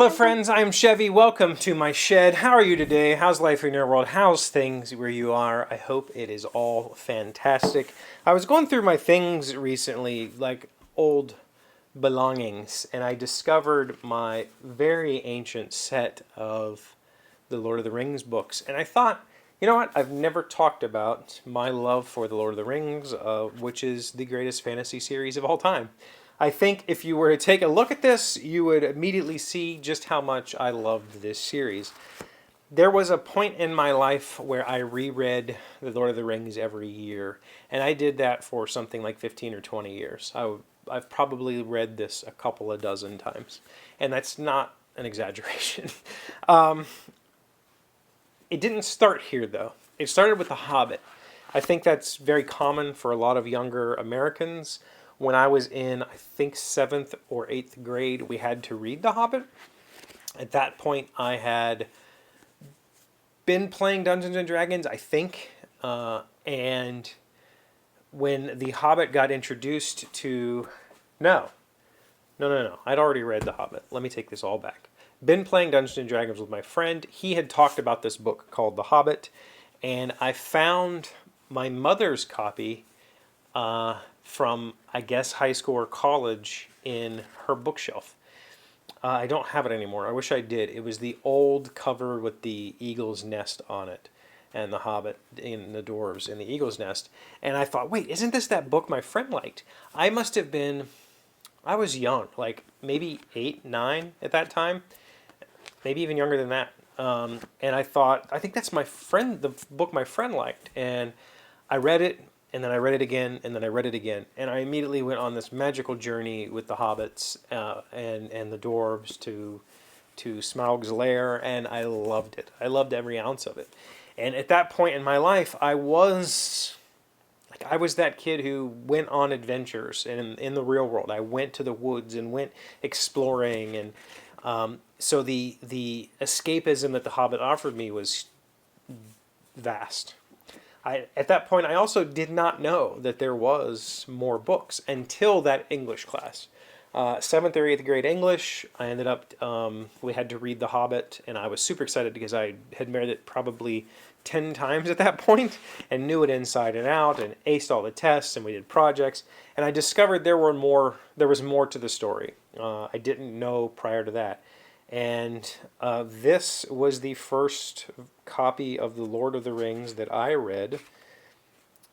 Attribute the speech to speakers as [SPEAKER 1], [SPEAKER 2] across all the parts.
[SPEAKER 1] Hello friends, I'm Chevy. Welcome to my shed. How are you today? How's life in your world? How's things where you are? I hope it is all fantastic. I was going through my things recently, like old belongings, and I discovered my very ancient set of the Lord of the Rings books. And I thought, you know what? I've never talked about my love for the Lord of the Rings, which is the greatest fantasy series of all time. I think if you were to take a look at this, you would immediately see just how much I loved this series. There was a point in my life where I reread The Lord of the Rings every year, and I did that for something like 15 or 20 years. I've probably read this a couple of dozen times, and that's not an exaggeration. It didn't start here, though. It started with The Hobbit. I think that's very common for a lot of younger Americans. When I was in, I think, 7th or 8th grade, we had to read The Hobbit. At that point, I had been playing Dungeons and Dragons, I think, and when The Hobbit got introduced to... No. I'd already read The Hobbit. Let me take this all back. Been playing Dungeons and Dragons with my friend. He had talked about this book called The Hobbit, and I found my mother's copy from, I guess, high school or college in her bookshelf. I don't have it anymore. I wish I did. It was the old cover with the eagle's nest on it, and the Hobbit in the dwarves in the eagle's nest. And I thought, wait, isn't this that book my friend liked? I was young, like maybe 8, 9 at that time, maybe even younger than that. And I thought, I think that's the book my friend liked. And I read it, and then I read it again, and then I read it again. And I immediately went on this magical journey with the hobbits and the dwarves to Smaug's lair, and I loved it. I loved every ounce of it. And at that point in my life, I was that kid who went on adventures in the real world. I went to the woods and went exploring, and so the escapism that the Hobbit offered me was vast. At that point, I also did not know that there was more books until that English class. 7th or 8th grade English, I ended up, we had to read The Hobbit, and I was super excited because I had read it probably 10 times at that point and knew it inside and out and aced all the tests, and we did projects. And I discovered there was more to the story. I didn't know prior to that. And this was the first copy of The Lord of the Rings that I read.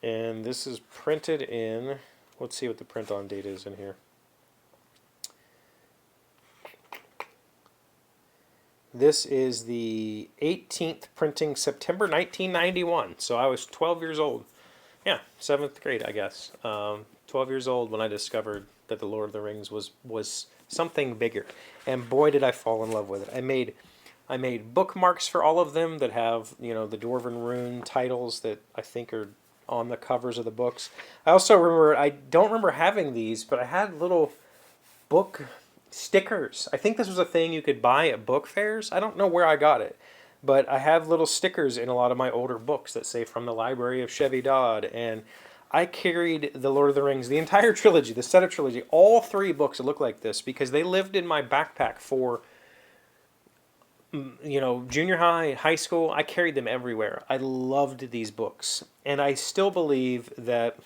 [SPEAKER 1] And this is printed in... Let's see what the print-on date is in here. This is the 18th printing, September 1991. So I was 12 years old. Yeah, 7th grade, I guess. 12 years old when I discovered that The Lord of the Rings was something bigger. And boy, did I fall in love with it. I made bookmarks for all of them that have, the Dwarven rune titles that I think are on the covers of the books. I also remember, I don't remember having these, but I had little book stickers. I think this was a thing you could buy at book fairs. I don't know where I got it, but I have little stickers in a lot of my older books that say from the library of Chevee Dodd, and I carried The Lord of the Rings, the entire trilogy, the set of trilogy, all 3 books that look like this, because they lived in my backpack for, junior high, high school. I carried them everywhere. I loved these books, and I still believe that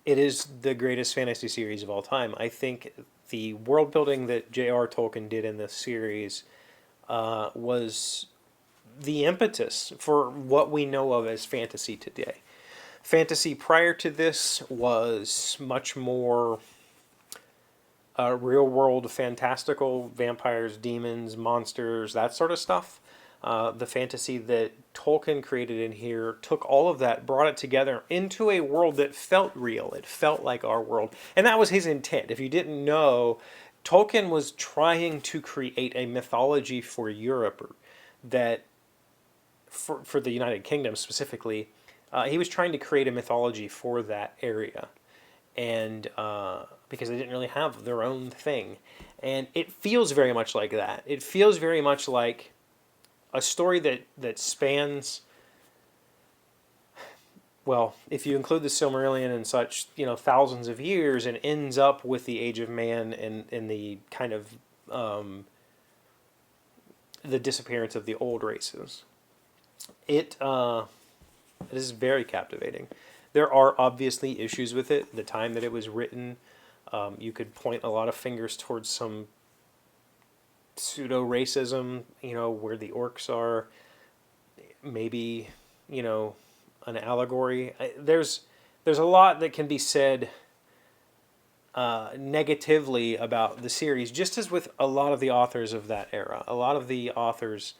[SPEAKER 1] it is the greatest fantasy series of all time. I think the world building that J.R. Tolkien did in this series was the impetus for what we know of as fantasy today. Fantasy prior to this was much more real-world, fantastical, vampires, demons, monsters, that sort of stuff. The fantasy that Tolkien created in here took all of that, brought it together into a world that felt real. It felt like our world. And that was his intent. If you didn't know, Tolkien was trying to create a mythology for Europe that, for the United Kingdom specifically, he was trying to create a mythology for that area, and because they didn't really have their own thing. And it feels very much like that. It feels very much like a story that spans, well, if you include the Silmarillion and such, thousands of years, and ends up with the Age of Man and the kind of the disappearance of the old races. It is very captivating. There are obviously issues with it. The time that it was written, you could point a lot of fingers towards some pseudo-racism, where the orcs are maybe, an allegory. There's a lot that can be said negatively about the series, just as with a lot of the authors of that era. A lot of the authors,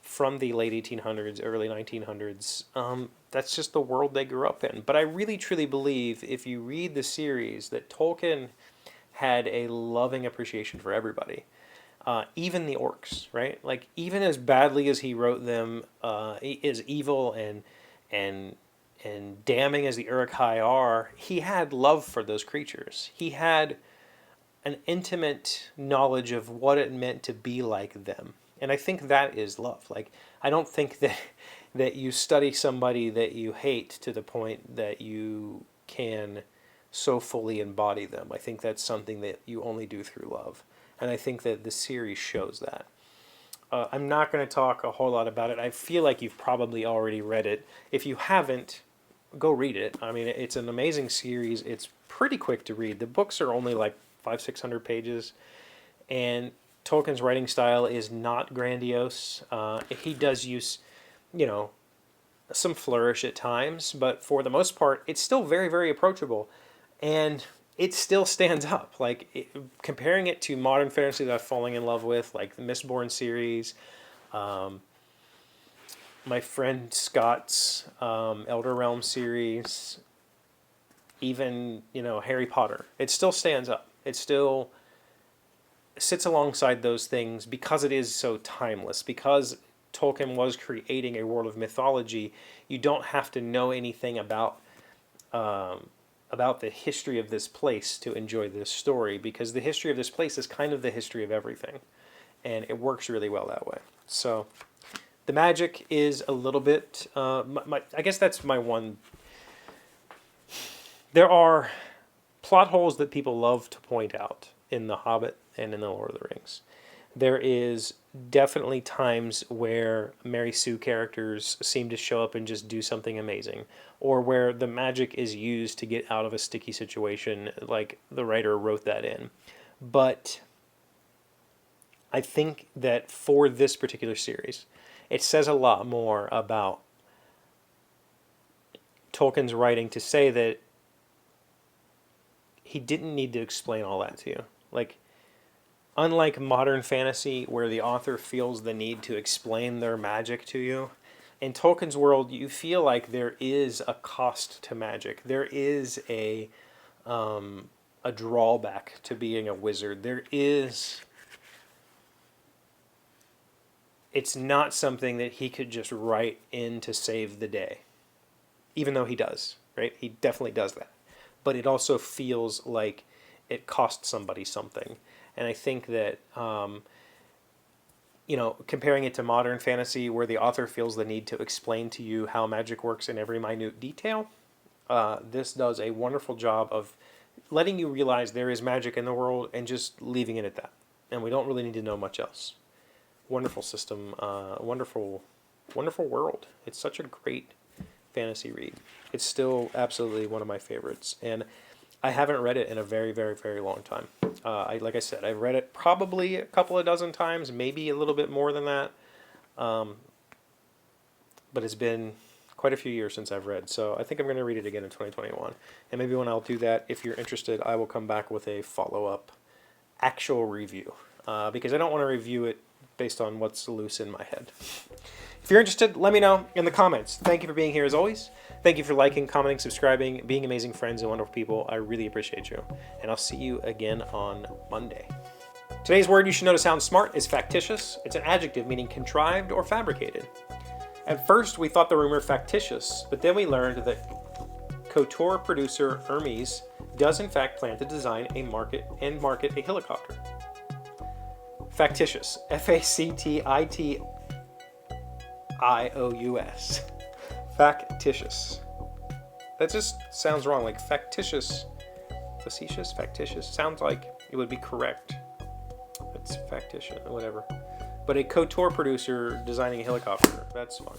[SPEAKER 1] from the late 1800s, early 1900s, that's just the world they grew up in. But I really, truly believe if you read the series that Tolkien had a loving appreciation for everybody. Even the orcs, right? Like, even as badly as he wrote them, as evil and damning as the Uruk-hai are, he had love for those creatures. He had an intimate knowledge of what it meant to be like them. And I think that is love. Like, I don't think that you study somebody that you hate to the point that you can so fully embody them. I think that's something that you only do through love. And I think that the series shows that. I'm not going to talk a whole lot about it. I feel like you've probably already read it. If you haven't, go read it. I mean, it's an amazing series. It's pretty quick to read. The books are only like 500-600 pages. And Tolkien's writing style is not grandiose. He does use, some flourish at times. But for the most part, it's still very, very approachable. And it still stands up. Like, comparing it to modern fantasy that I'm falling in love with, like the Mistborn series, my friend Scott's Elder Realm series, even, Harry Potter. It still stands up. It still sits alongside those things because it is so timeless. Because Tolkien was creating a world of mythology, you don't have to know anything about the history of this place to enjoy this story, because the history of this place is kind of the history of everything, and it works really well that way. So the magic is a little bit, I guess that's my one. There are plot holes that people love to point out in The Hobbit and in The Lord of the Rings. There is definitely times where Mary Sue characters seem to show up and just do something amazing, or where the magic is used to get out of a sticky situation, like the writer wrote that in. But I think that for this particular series, it says a lot more about Tolkien's writing to say that he didn't need to explain all that to you. Like, unlike modern fantasy, where the author feels the need to explain their magic to you, in Tolkien's world, you feel like there is a cost to magic. There is a drawback to being a wizard. It's not something that he could just write in to save the day, even though he does, right? He definitely does that. But it also feels like it cost somebody something. And I think that, comparing it to modern fantasy, where the author feels the need to explain to you how magic works in every minute detail, this does a wonderful job of letting you realize there is magic in the world and just leaving it at that. And we don't really need to know much else. Wonderful system, wonderful world. It's such a great fantasy read. It's still absolutely one of my favorites. And I haven't read it in a very, very, very long time. Like I said, I've read it probably a couple of dozen times, maybe a little bit more than that. But it's been quite a few years since I've read. So I think I'm going to read it again in 2021. And maybe when I'll do that, if you're interested, I will come back with a follow-up actual review. Because I don't want to review it based on what's loose in my head. If you're interested, let me know in the comments. Thank you for being here as always. Thank you for liking, commenting, subscribing, being amazing friends and wonderful people. I really appreciate you. And I'll see you again on Monday. Today's word you should know to sound smart is factitious. It's an adjective meaning contrived or fabricated. At first, we thought the rumor factitious, but then we learned that couture producer Hermes does in fact plan to design and market a helicopter. Factitious. Factitious. Factitious. That just sounds wrong. Like factitious. Facetious? Factitious. Sounds like it would be correct. That's factitious, whatever. But a couture producer designing a helicopter. That's fun.